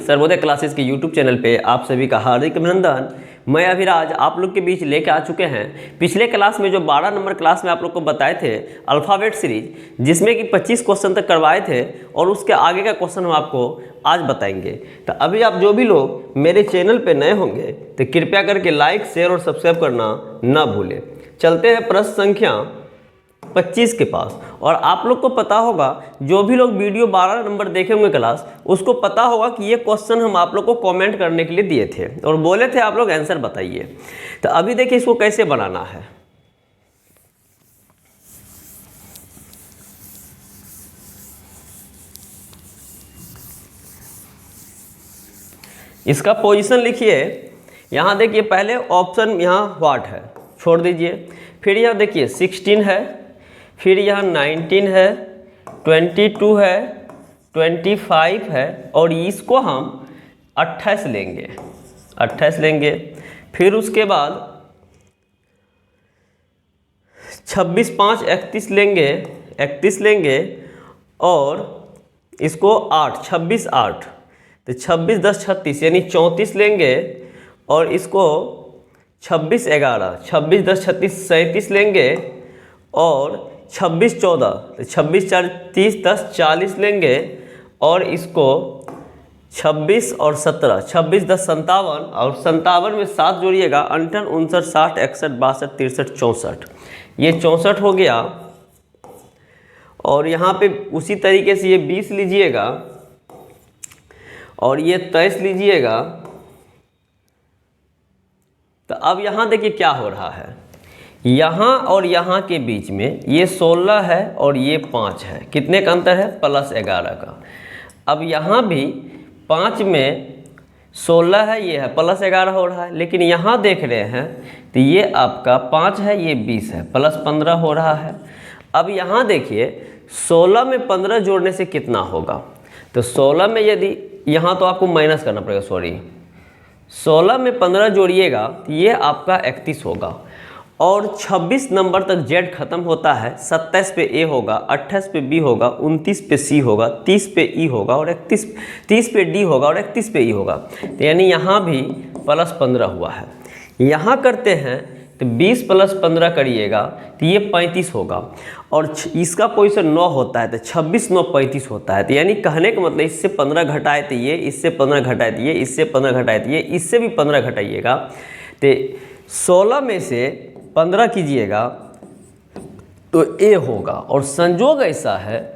Sarvodaya classes के YouTube channel पे आप सभी का हार्दिक अभिनंदन। मैं अभिराज आप लोग के बीच लेके आ चुके हैं पिछले क्लास में जो 12 नंबर क्लास में आप लोग को बताए थे अल्फ़ाबेट सीरीज, जिसमें कि 25 क्वेश्चन तक करवाए थे और उसके आगे का क्वेश्चन हम आपको आज बताएंगे। तो अभी आप जो भी लोग मेरे चैनल पे नए होंगे तो कृपया करके लाइक, शेयर और सब्सक्राइब करना ना भूलें। चलते हैं प्रश्न संख्या 25 के पास। और आप लोग को पता होगा, जो भी लोग वीडियो 12 नंबर देखे होंगे क्लास, उसको पता होगा कि ये क्वेश्चन हम आप लोग को कमेंट करने के लिए दिए थे और बोले थे आप लोग आंसर बताइए। तो अभी देखिए इसको कैसे बनाना है। इसका पोजीशन लिखिए। यहाँ देखिए पहले ऑप्शन यहाँ व्हाट है, छोड़ दीजिए। फिर यहाँ देखिए 16 है, फिर यहाँ 19 है, 22 है, 25 है और इसको हम 28 लेंगे, 28 लेंगे। फिर उसके बाद 26, 5, 31 लेंगे, 31 लेंगे और इसको 8, 26, 8 तो 26, 10, 36 यानी 34 लेंगे और इसको 26, 11, 26, 10, 36, 37 लेंगे और 26, 14 तो 26, 4, 30, 10, 40 लेंगे और इसको 26 और 17, 26, 10, 57 और 57 में 7 जोड़िएगा 58, 59, 60, 61, 62, 63, 64, ये 64 हो गया। और यहाँ पे उसी तरीके से ये 20 लीजिएगा और ये 23 लीजिएगा। तो अब यहाँ देखिए क्या हो रहा है, यहाँ और यहाँ के बीच में ये 16 है और ये 5 है, कितने का अंतर है, +11 का। अब यहाँ भी 5 में 16 है, ये है +11 हो रहा है। लेकिन यहाँ देख रहे हैं तो ये आपका 5 है, ये 20 है, +15 हो रहा है। अब यहाँ देखिए 16 में 15 जोड़ने से कितना होगा, तो 16 में यदि यहाँ तो आपको माइनस करना पड़ेगा, सॉरी 16 में 15 जोड़िएगा तो ये आपका 31 होगा। और 26 नंबर तक जेड खत्म होता है, 27 पे ए होगा, 28 पे बी होगा, 29 पे सी होगा, 30 पे ई होगा और 30 पे डी होगा और 31 पे ई होगा। तो यानी यहाँ भी +15 हुआ है। यहाँ करते हैं तो 20 + 15 करिएगा तो ये 35 होगा और इसका पोजीशन 9 होता है तो 26, 9, 35 होता है। तो यानी कहने का मतलब इससे 15 घटाए तो ये, इससे 15 घटाए तो ये, इससे 15 घटाए तो ये, इससे भी 15 घटाइएगा तो 16 में से 15 कीजिएगा तो ए होगा। और संजोग ऐसा है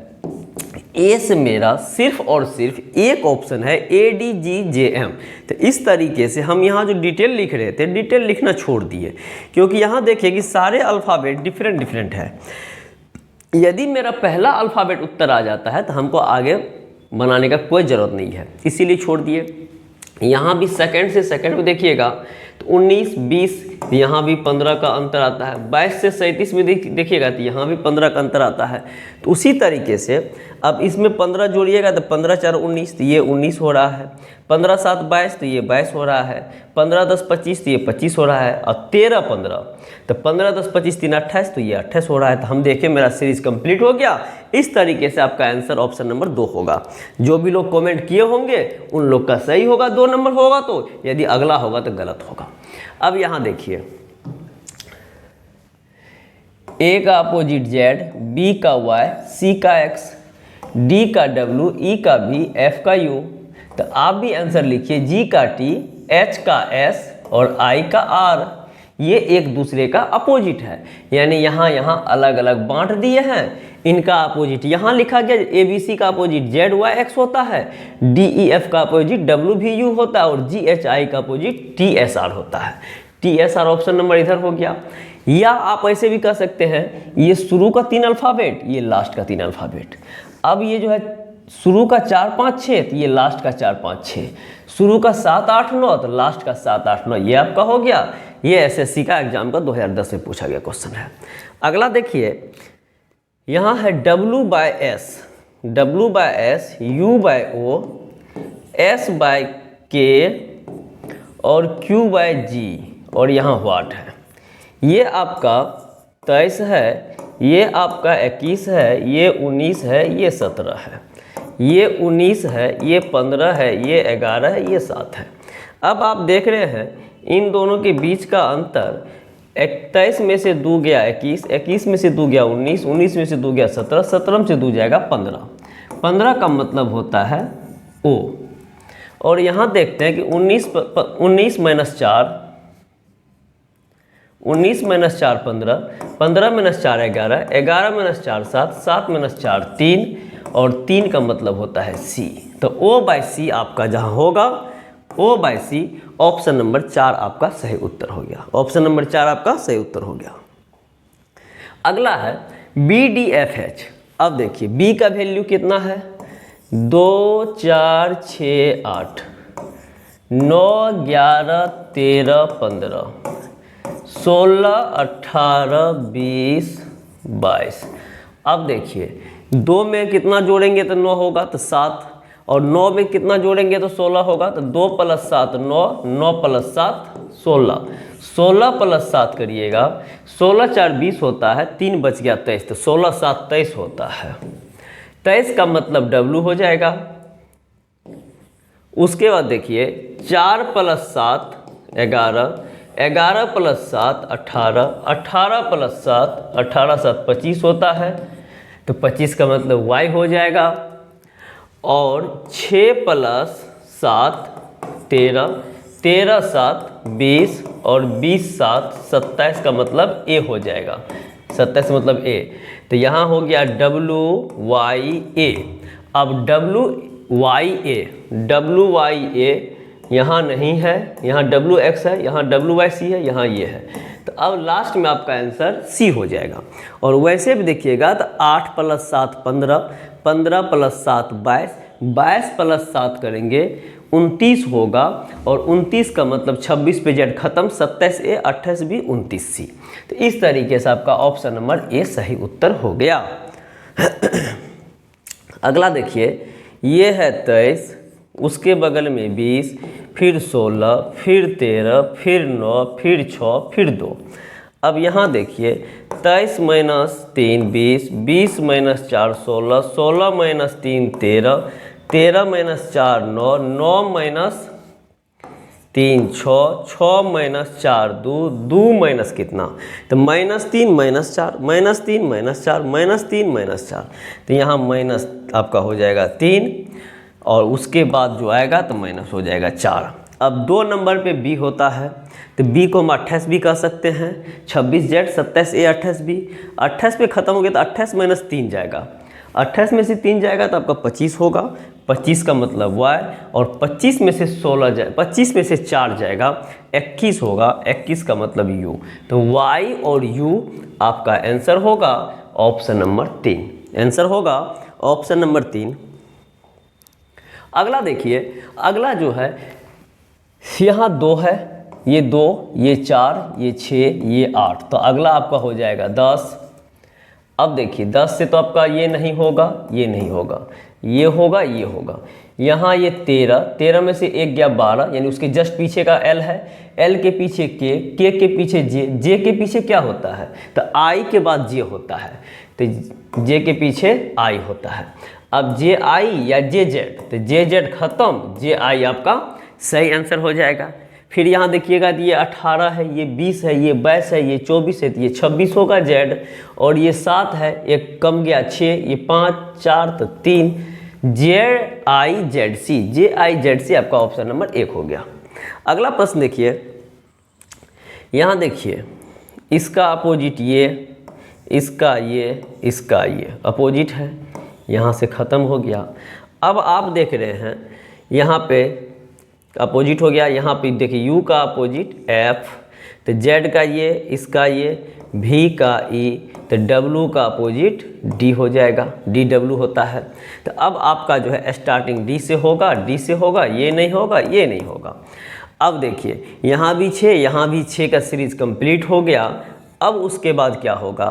ए से मेरा सिर्फ और सिर्फ एक ऑप्शन है ADGJM। तो इस तरीके से हम यहाँ जो डिटेल लिख रहे थे, डिटेल लिखना छोड़ दिए, क्योंकि यहाँ देखिए कि सारे अल्फ़ाबेट डिफरेंट डिफरेंट है। यदि मेरा पहला अल्फ़ाबेट उत्तर आ जाता है तो हमको आगे बनाने का कोई ज़रूरत नहीं है, इसीलिए छोड़ दिए। यहाँ भी सेकंड से सेकंड में देखिएगा तो 19, 20 यहाँ भी 15 का अंतर आता है। 22 से 37 में देखिएगा तो यहाँ भी 15 का अंतर आता है। तो उसी तरीके से अब इसमें 15 जोड़िएगा तो 15, 4, 19 तो ये 19 हो रहा है, 15, 7, 22 तो ये 22 हो रहा है, 15, 10, 25 तो ये 25 हो रहा है और 13, 15 तो 15, 10, 25, 3, 28 तो ये 28 हो रहा है। तो हम देखें मेरा सीरीज कंप्लीट हो गया। इस तरीके से आपका आंसर ऑप्शन नंबर 2 होगा। जो भी लोग कमेंट किए होंगे उन लोग का सही होगा, 2 नंबर होगा तो, यदि अगला होगा तो गलत होगा। अब यहाँ देखिए ए का अपोजिट जेड, बी का वाई, सी का एक्स, डी का डब्ल्यू, ई का वी, एफ का यू। तो आप भी आंसर लिखिए जी का टी, एच का एस और आई का आर। ये एक दूसरे का अपोजिट है, यानी यहाँ अलग अलग बांट दिए हैं। इनका अपोजिट यहाँ लिखा गया, ABC का अपोजिट ZYX होता है, DEF का अपोजिट WVU होता है और GHI का अपोजिट TSR होता है। TSR ऑप्शन नंबर इधर हो गया। या आप ऐसे भी कर सकते हैं, ये शुरू का 3 अल्फ़ाबेट, ये लास्ट का 3 अल्फ़ाबेट। अब ये जो है शुरू का 4, 5, 6 तो ये लास्ट का 4, 5, 6, शुरू का 7, 8, 9 तो लास्ट का 7, 8, 9, ये आपका हो गया। ये SSC का एग्जाम का 2010 में पूछा गया क्वेश्चन है। अगला देखिए, यहाँ है W/S, W/S, U/O, S/K और Q/G और यहाँ व्हाट है। ये आपका 23 है, ये आपका 21 है, ये 19 है, ये 17 है। ये 19 है, ये 15 है, ये 11 है, ये 7 है। अब आप देख रहे हैं इन दोनों के बीच का अंतर 23 में से 2 गया 21, 21 में से 2 गया 19, 19 में से 2 गया 17, 17 में से 2 जाएगा 15, 15 का मतलब होता है O। और यहाँ देखते हैं कि 19 minus 4, 19 minus 4 15, 15 minus 4 11, 11 minus 4 7, 7 minus 4 3, और 3 का मतलब होता है C। तो O बाई C आपका जहाँ होगा, O by C, option number 4 आपका सही उत्तर हो गया। ऑप्शन नंबर 4 आपका सही उत्तर हो गया। अगला है BDFH। अब देखिए B का वैल्यू कितना है, 2 4 6 8, 9 11 13 15, 16 18 20 22। अब देखिए 2 में कितना जोड़ेंगे तो 9 होगा तो 7, और 9 में कितना जोड़ेंगे तो 16 होगा, तो 2 + 7 9, 9 + 7 16, 16 + 7 करिएगा, 16 4 20 होता है, 3 बच गया 23, तो 16 7 23 होता है। 23 का मतलब W हो जाएगा। उसके बाद देखिए 4 + 7 11, 11 + 7 18, 18 + 7 18 7 25 होता है, तो 25 का मतलब Y हो जाएगा। और 6 + 7 13, 13 7 20, और 20 7 27 का मतलब A हो जाएगा, 27 मतलब A। तो यहाँ हो गया WYA। अब WYA यहाँ नहीं है, यहाँ WX है, यहाँ WYC है, यहाँ ये है, तो अब लास्ट में आपका आंसर C हो जाएगा। और वैसे भी देखिएगा तो 8 + 7 15, 15 + 7 22, 22 + 7 करेंगे 29 होगा, और 29 का मतलब 26 पे Z खत्म, 27 A 28 B 29 C। तो इस तरीके से आपका ऑप्शन नंबर A सही उत्तर हो गया। अगला देखिए, ये है 23, उसके बगल में 20, फिर 16, फिर 13, फिर 9, फिर 6, फिर 2। अब यहाँ देखिए 23 - 3 20, 20 - 4 16, 16 - 3 13, 13 - 4 9, 9 - 3 6, 6 - 4 2, 2 कितना, तो -3 - 4, -3 - 4, -3 - 4, तो यहाँ माइनस आपका हो जाएगा 3, और उसके बाद जो आएगा तो माइनस हो जाएगा 4। अब 2 नंबर पे B होता है, तो B को हम 28 भी कह सकते हैं, 26 Z 27 A 28 B। 28 पे ख़त्म हो गया तो 28 - 3 जाएगा, 28 में से 3 जाएगा तो आपका 25 होगा, 25 का मतलब Y, और 25 में से 16 जाए, 25 में से 4 जाएगा 21 होगा, 21 का मतलब U। तो Y और U आपका आंसर होगा ऑप्शन नंबर 3। आंसर होगा ऑप्शन नंबर 3। अगला देखिए, अगला जो है यहाँ 2 है, ये 2, ये 4, ये 6, ये 8, तो अगला आपका हो जाएगा 10। अब देखिए 10 से तो आपका ये नहीं होगा, ये नहीं होगा, ये होगा, ये होगा। यहाँ ये 13, 13 में से 1 गया 12, यानी उसके जस्ट पीछे का L है, L के पीछे K के पीछे J के पीछे क्या होता है, तो I के बाद J होता है, तो J के पीछे I होता है। अब JI या JZ, तो JZ खत्म, JI आपका सही आंसर हो जाएगा। फिर यहाँ देखिएगा ये 18 है, ये 20 है, ये 22 है, ये 24 है, तो ये 26 होगा Z, और ये 7 है, एक कम गया 6, ये 5 4 तो 3, JIZC आपका ऑप्शन नंबर 1 हो गया। अगला प्रश्न देखिए, यहाँ देखिए इसका अपोजिट ये, इसका ये अपोजिट है, यहाँ से ख़त्म हो गया। अब आप देख रहे हैं यहाँ पे अपोजिट हो गया, यहाँ पे देखिए U का अपोजिट F, तो Z का ये, इसका ये, V का E, तो W का अपोजिट D हो जाएगा, DW होता है। तो अब आपका जो है स्टार्टिंग D से होगा, ये नहीं होगा, ये नहीं होगा। अब देखिए यहाँ भी 6, यहाँ भी 6 का सीरीज कंप्लीट हो गया। अब उसके बाद क्या होगा,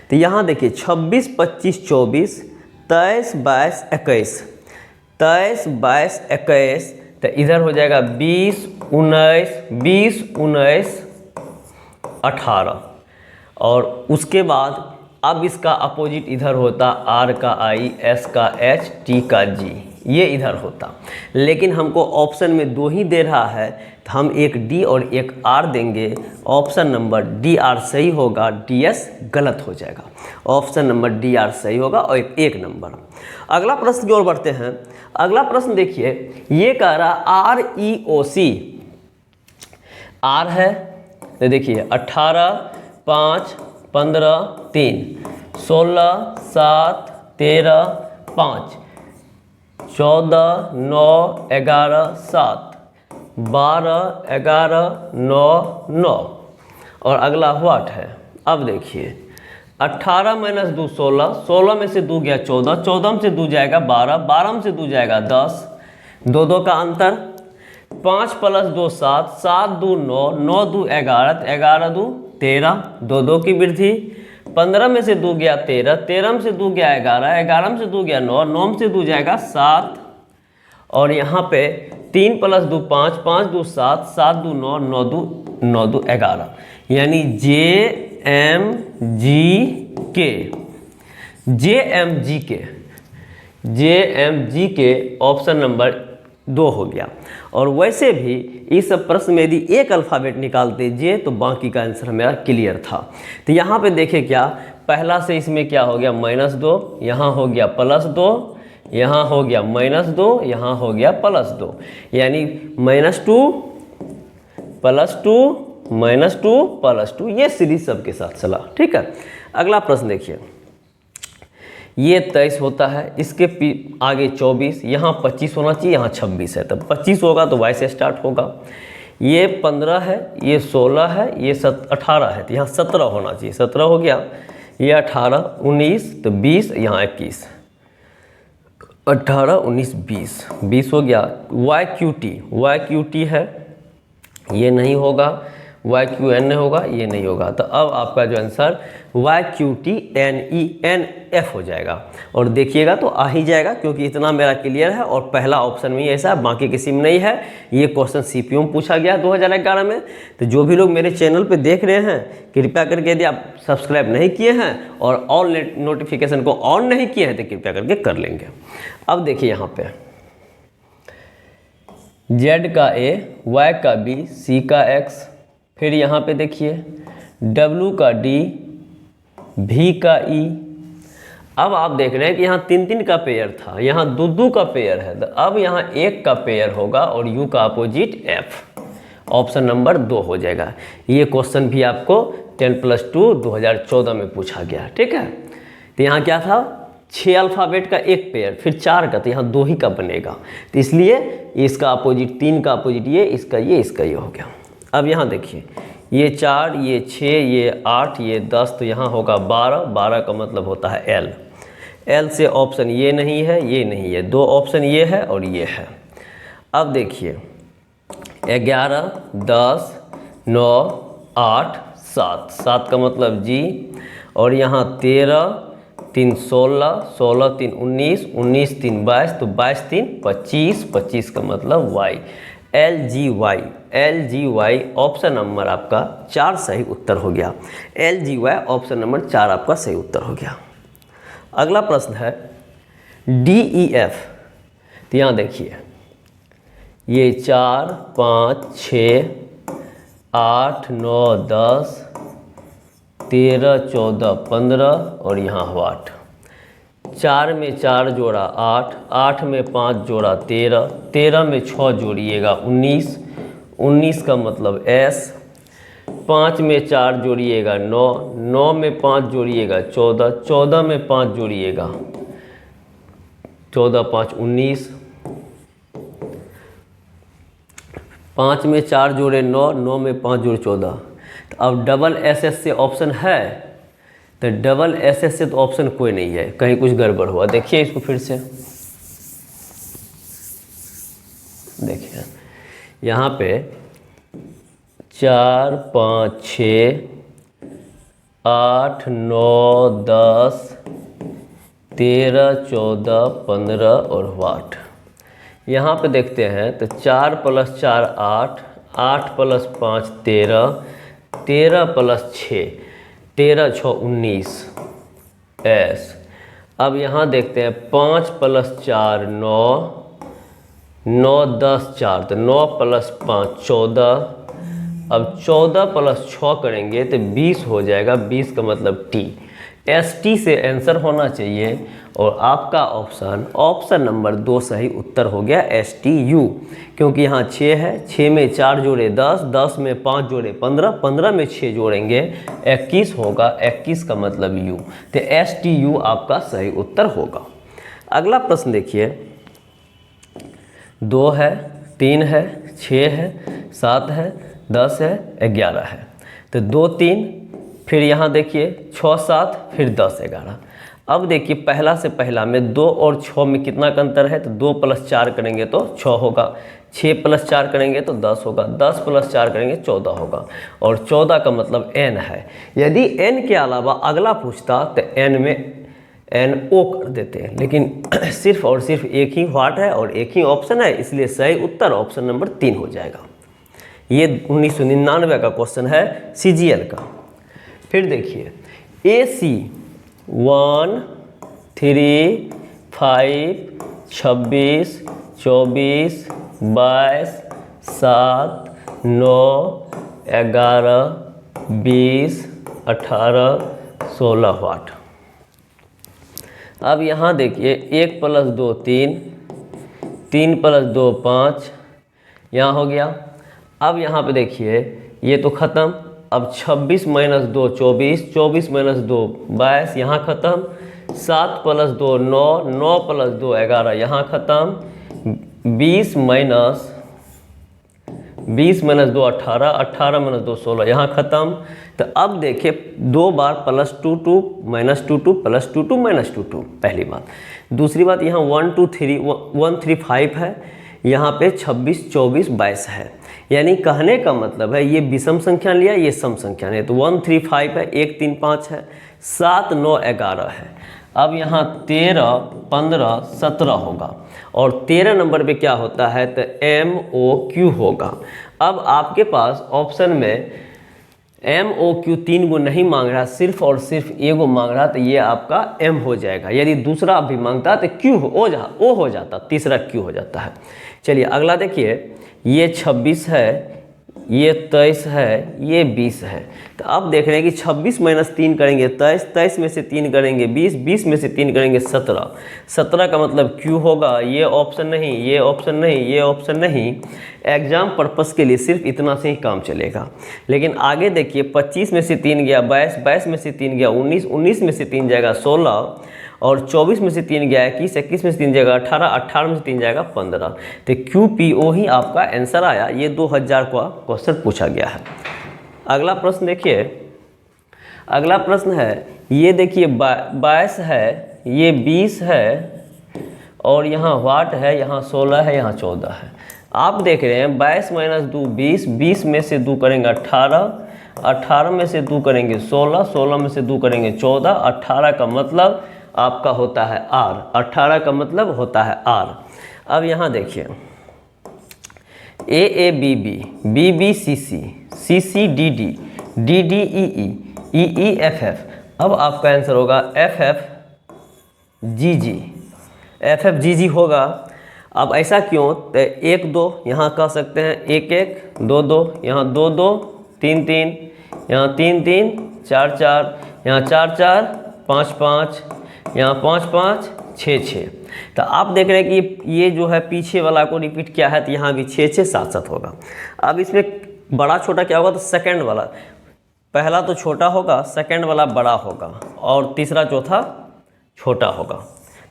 तो यहाँ देखिए 26 25 24, 23 22 21, 23 22 21, तो इधर हो जाएगा 20 19 18, और उसके बाद अब इसका अपोजिट इधर होता R का I, S का H, T का G, ये इधर होता। लेकिन हमको ऑप्शन में 2 ही दे रहा है, तो हम एक D और एक R देंगे। ऑप्शन नंबर DR सही होगा, DS गलत हो जाएगा। ऑप्शन नंबर DR सही होगा और एक नंबर। अगला प्रश्न की ओर बढ़ते हैं। अगला प्रश्न देखिए, ये कह रहा REOC, R है तो देखिए 18, 5, 15, 3, 16, 7, 13, 5, 14, 9, 11, 7, 12, 11, 9, 9 और अगला व्हाट है। अब देखिए 18 - 2 16, 16 में से 2 गया 14, 14 में से 2 जाएगा 12, 12 में से 2 जाएगा 10, 2 का अंतर, 5 + 2 7, 7 2 9, 9 2 11, 11 2 13, 2 की वृद्धि, 15 में से 2 गया 13, 13 में से 2 गया 11, 11 में से 2 गया 9, 9 में से 2 जाएगा 7 और यहाँ पे 3 + 2 5, 5 2 7, 7 2 9, 9 2 9 2 11, यानी JMG के ऑप्शन नंबर 2 हो गया। और वैसे भी इस प्रश्न में यदि एक अल्फ़ाबेट निकालते जे तो बाकी का आंसर मेरा क्लियर था। तो यहाँ पे देखें क्या, पहला से इसमें क्या हो गया -2, यहाँ हो गया +2, यहाँ हो गया -2, यहाँ हो गया +2, यानी -2 +2 -2 +2, ये सीरीज सबके साथ चला। ठीक है, अगला प्रश्न देखिए, ये 23 होता है, इसके आगे 24, यहाँ 25 होना चाहिए, यहाँ 26 है, तब 25 होगा तो y से स्टार्ट होगा। ये 15 है, ये 16 है, ये 18 है, तो यहाँ 17 होना चाहिए, 17 हो गया, ये 18 19 तो 20, यहाँ 21, 18 19 20, 20 हो गया। YQT है, ये नहीं होगा, YQN होगा, ये नहीं होगा। तो अब आपका जो आंसर YQTNENF हो जाएगा। और देखिएगा तो आ ही जाएगा, क्योंकि इतना मेरा क्लियर है और पहला ऑप्शन में ही ऐसा है, बाकी किसी में नहीं है। ये क्वेश्चन CPU में पूछा गया 2011 में। तो जो भी लोग मेरे चैनल पे देख रहे हैं, कृपया करके यदि आप सब्सक्राइब नहीं किए हैं और ऑल नोटिफिकेशन को ऑन नहीं किए हैं तो कृपया करके कर लेंगे। अब देखिए यहाँ पे Z का A, Y का B, C का X, फिर यहाँ पे देखिए W का D, V का E। अब आप देख रहे हैं कि यहाँ 3 का पेयर था, यहाँ 2 का पेयर है, तो अब यहाँ 1 का पेयर होगा और U का अपोजिट F, ऑप्शन नंबर 2 हो जाएगा। ये क्वेश्चन भी आपको 10+2 2014 में पूछा गया। ठीक है, तो यहाँ क्या था, 6 अल्फ़ाबेट का 1 पेयर, फिर 4 का, तो यहाँ 2 ही का बनेगा, तो इसलिए इसका अपोजिट 3 का अपोजिट ये, इसका ये हो गया। अब यहाँ देखिए, ये 4, ये 6, ये 8, ये 10, तो यहाँ होगा 12, 12 का मतलब होता है L। L से ऑप्शन ये नहीं है, ये नहीं है, 2 ऑप्शन ये है और ये है। अब देखिए 11, 10, 9, 8, 7, 7 का मतलब G, और यहाँ 13, 3 16, 16 3 19, 19 3 22, तो 22 3 25, 25 का मतलब Y, LGY ऑप्शन नंबर आपका 4 सही उत्तर हो गया। LGY ऑप्शन नंबर 4 आपका सही उत्तर हो गया। अगला प्रश्न है DEF। तो यहाँ देखिए, ये 4 5 6 8 9 10 13 14 15 और यहाँ 8, 4 में 4 जोड़ा 8, 8 में 5 जोड़ा 13, 13 में 6 जोड़िएगा 19, 19 का मतलब S, 5 में 4 जोड़िएगा 9, 9 में 5 जोड़िएगा 14, 14 में 5 जोड़िएगा 14 5 19, 5 में 4 जोड़े 9, 9 में 5 जोड़े 14। तो अब डबल SS से ऑप्शन है, तो डबल SS से तो ऑप्शन कोई नहीं है, कहीं कुछ गड़बड़ हुआ। देखिए इसको फिर से, देखिए यहाँ पे 4 5 6 8 9 10 13 14 15 और 8। यहाँ पे देखते हैं तो 4 + 4 8, 8 + 5 13, 13 + 6 13 6 19, एस। अब यहाँ देखते हैं 5 + 4 9, 9 10 4, तो 9 + 5 14। अब 14 + 6 करेंगे तो 20 हो जाएगा, 20 का मतलब टी। ST से आंसर होना चाहिए और आपका ऑप्शन नंबर 2 सही उत्तर हो गया STU, क्योंकि यहाँ 6 है, 6 में 4 जोड़े 10, 10 में 5 जोड़े 15, 15 में 6 जोड़ेंगे 21 होगा, 21 का मतलब U, तो STU आपका सही उत्तर होगा। अगला प्रश्न देखिए, 2 है, 3 है, 6 है, 7 है, 10 है, 11 है, तो 2 3, फिर यहाँ देखिए 6 7, फिर 10 11। अब देखिए पहला से पहला में 2 और 6 में कितना का अंतर है, तो 2 + 4 करेंगे तो 6 होगा, 6 + 4 करेंगे तो 10 होगा, 10 + 4 करेंगे 14 होगा, और 14 का मतलब n है। यदि n के अलावा अगला पूछता तो n में NO कर देते हैं, लेकिन सिर्फ और सिर्फ एक ही व्हाट है और एक ही ऑप्शन है, इसलिए सही उत्तर ऑप्शन नंबर 3 हो जाएगा। ये 1999 का क्वेश्चन है CGL का। फिर देखिए AC 1 3 5 26 24 22 7 9 11 20 18 16 वाट। अब यहाँ देखिए 1 + 2 3, 3 + 2 5, यहाँ हो गया। अब यहाँ पे देखिए ये तो ख़त्म। अब 26 - 2 24, 24 - 2 22, यहाँ ख़त्म। 7 + 2 9, 9 + 2 11, यहाँ ख़त्म। 20 - 2 18, 18 - 2 16, यहाँ ख़त्म। तो अब देखिए 2 बार +2 2 -2 2 +2 2 -2 2, पहली बात। दूसरी बात, यहाँ 1 2 3 1 3 5 है, यहाँ पे 26 24 22 है, यानी कहने का मतलब है ये विषम संख्या लिया, ये सम संख्या है, तो 1 3 5 है, 1 3 5 है, 7 9 11 है। अब यहाँ 13 15 17 होगा, और 13 नंबर पे क्या होता है, तो MOQ होगा। अब आपके पास ऑप्शन में MOQ 3 गो नहीं मांग रहा, सिर्फ और सिर्फ एगो मांग रहा, तो ये आपका M हो जाएगा। यदि दूसरा भी मांगता तो Q O हो जाता, तीसरा Q हो जाता है। चलिए अगला देखिए, ये 26 है, ये 23 है, ये 20 है। तो अब देख रहे हैं कि 26 - 3 करेंगे 23, 23 में से 3 करेंगे 20, 20 में से 3 करेंगे 17, 17 का मतलब Q होगा। ये ऑप्शन नहीं, ये ऑप्शन नहीं, ये ऑप्शन नहीं। एग्जाम पर्पस के लिए सिर्फ इतना से ही काम चलेगा। लेकिन आगे देखिए 25 में से 3 गया 22, 22 में से 3 गया 19, 19 में से 3 जाएगा 16, और 24 में से 3 गया 21, 21 में से 3 जाएगा 18, 18 में से 3 जाएगा 15। तो QPO ही आपका आंसर आया। ये 2000 का क्वेश्चन पूछा गया है। अगला प्रश्न देखिए, अगला प्रश्न है, ये देखिए 22 है, ये 20 है, और यहाँ वाट है, यहाँ 16 है, यहाँ 14 है। आप देख रहे हैं 22 - 2 20, 20 में से 2 करेंगे 18, 18 में से 2 करेंगे 16, 16 में से 2 करेंगे 14, 18 का मतलब आपका होता है R, 18 का मतलब होता है R। अब यहाँ देखिए AABB, BBCC, CCDD, DDEE, EEFF। अब आपका आंसर होगा FFGG, FFGG होगा। अब ऐसा क्यों, तो 1 2 यहाँ कह सकते हैं, 1 1 2 2, यहाँ 2 2 3 3, यहाँ 3 3 4 4, यहाँ 4 4 5 5, यहाँ 5 5 6 6। तो आप देख रहे हैं कि ये जो है पीछे वाला को रिपीट किया है, तो यहाँ भी 6 6 7 7 होगा। अब इसमें बड़ा छोटा क्या होगा, तो सेकंड वाला, पहला तो छोटा होगा, सेकंड वाला बड़ा होगा, और तीसरा चौथा छोटा होगा।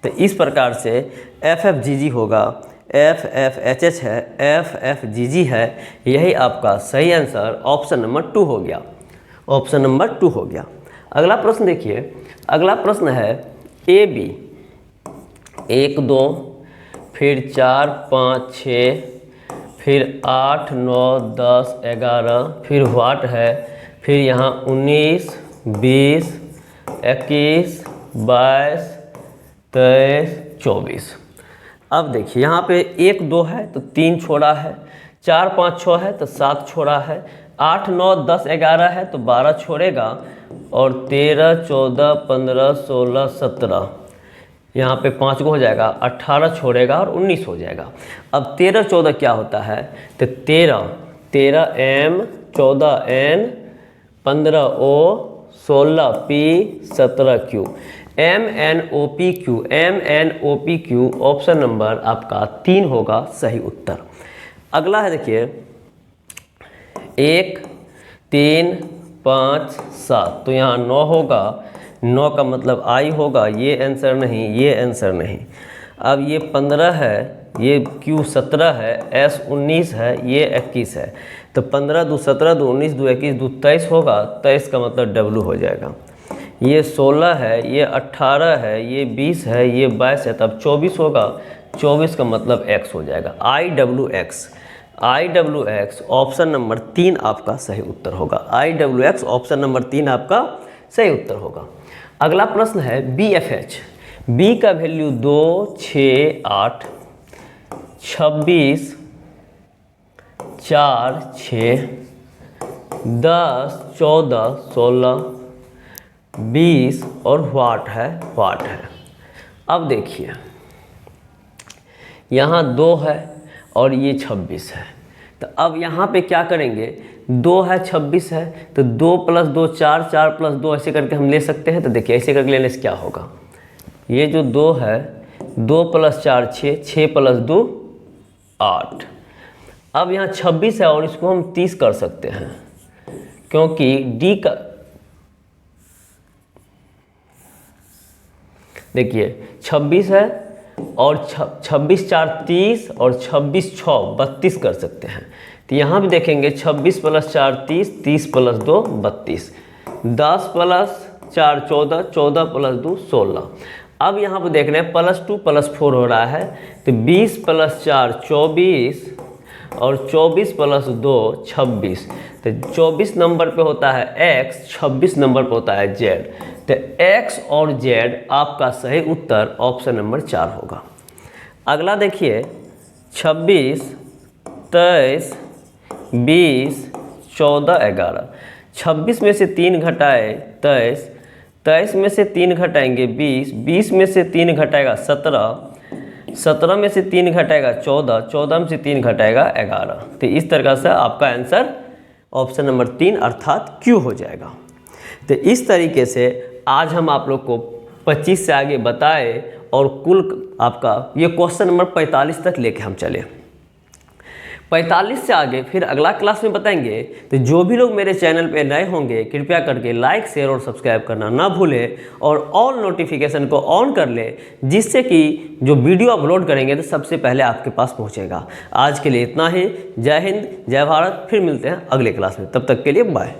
तो इस प्रकार से FFGG होगा, FFHH है, FFGG है। यही आपका सही आंसर ऑप्शन नंबर 2 हो गया, ऑप्शन नंबर 2 हो गया। अगला प्रश्न देखिए, अगला प्रश्न है AB 1 2, फिर 4 5 6, फिर 8 9 10 11, फिर वाट है, फिर यहाँ 19 20 21 22 23 24। अब देखिए यहाँ पे 1 2 है तो 3 छोड़ा है, 4 5 6 है तो 7 छोड़ा है, 8 9 10 11 है तो 12 छोड़ेगा और 13 14 15 16 17, यहाँ पे 5 को हो जाएगा, 18 छोड़ेगा और 19 हो जाएगा। अब 13 14 क्या होता है, तो 13 M 14 N 15 O 16 P 17 Q, MNOPQ, MNOPQ option number आपका 3 होगा सही उत्तर। अगला है देखिए 1 3 5 7, तो यहाँ 9 होगा, 9 का मतलब I होगा, ये आंसर नहीं, ये आंसर नहीं। अब ये 15 है, ये Q 17 है, S 19 है, ये 21 है, तो 15 2 17 2 19 2 21 2 23 होगा, 23 का मतलब W हो जाएगा। ये 16 है, ये 18 है, ये 20 है, ये 22 है, तब 24 होगा, 24 का मतलब X हो जाएगा, IWX ऑप्शन नंबर 3 आपका सही उत्तर होगा। IWX ऑप्शन नंबर 3 आपका सही उत्तर होगा। अगला प्रश्न है BFH, B का वैल्यू 2 6 8 26 4 6 10 14 16 20 और वाट है। अब देखिए यहाँ 2 है और ये 26 है, तो अब यहाँ पे क्या करेंगे, 2 है 26 है, तो 2 + 2 4, 4 + 2 ऐसे करके हम ले सकते हैं। तो देखिए ऐसे करके लेने से क्या होगा, ये जो 2 है, 2 + 4 6, 6 + 2 8। अब यहाँ 26 है और इसको हम 30 कर सकते हैं, क्योंकि D का देखिए 26 है और 26 4 30 और 26 6 32 कर सकते हैं। तो यहाँ भी देखेंगे 26 + 4 30, 30 + 2 32, 10 + 4 14, 14 + 2 16। अब यहाँ पर देख रहे हैं +2 + 4 हो रहा है, तो 20 + 4 24 और 24 + 2 26। तो 24 नंबर पे होता है X, 26 नंबर पे होता है Z, तो X और Z आपका सही उत्तर ऑप्शन नंबर 4 होगा। अगला देखिए 26 23 20 14 11, 26 में से 3 घटाए 23, 23 में से 3 घटाएंगे 20, 20 में से 3 घटाएगा 17, 17 में से 3 घटाएगा 14, 14 में से 3 घटाएगा 11। तो इस तरह से आपका आंसर ऑप्शन नंबर 3 अर्थात Q हो जाएगा। तो इस तरीके से आज हम आप लोग को 25 से आगे बताए और कुल आपका ये क्वेश्चन नंबर 45 तक लेके हम चले। 45 से आगे फिर अगला क्लास में बताएंगे। तो जो भी लोग मेरे चैनल पे नए होंगे कृपया करके लाइक शेयर और सब्सक्राइब करना ना भूलें और ऑल नोटिफिकेशन को ऑन कर लें, जिससे कि जो वीडियो अपलोड करेंगे तो सबसे पहले आपके पास पहुंचेगा। आज के लिए इतना ही। जय हिंद, जय भारत। फिर मिलते हैं अगले क्लास में, तब तक के लिए बाय।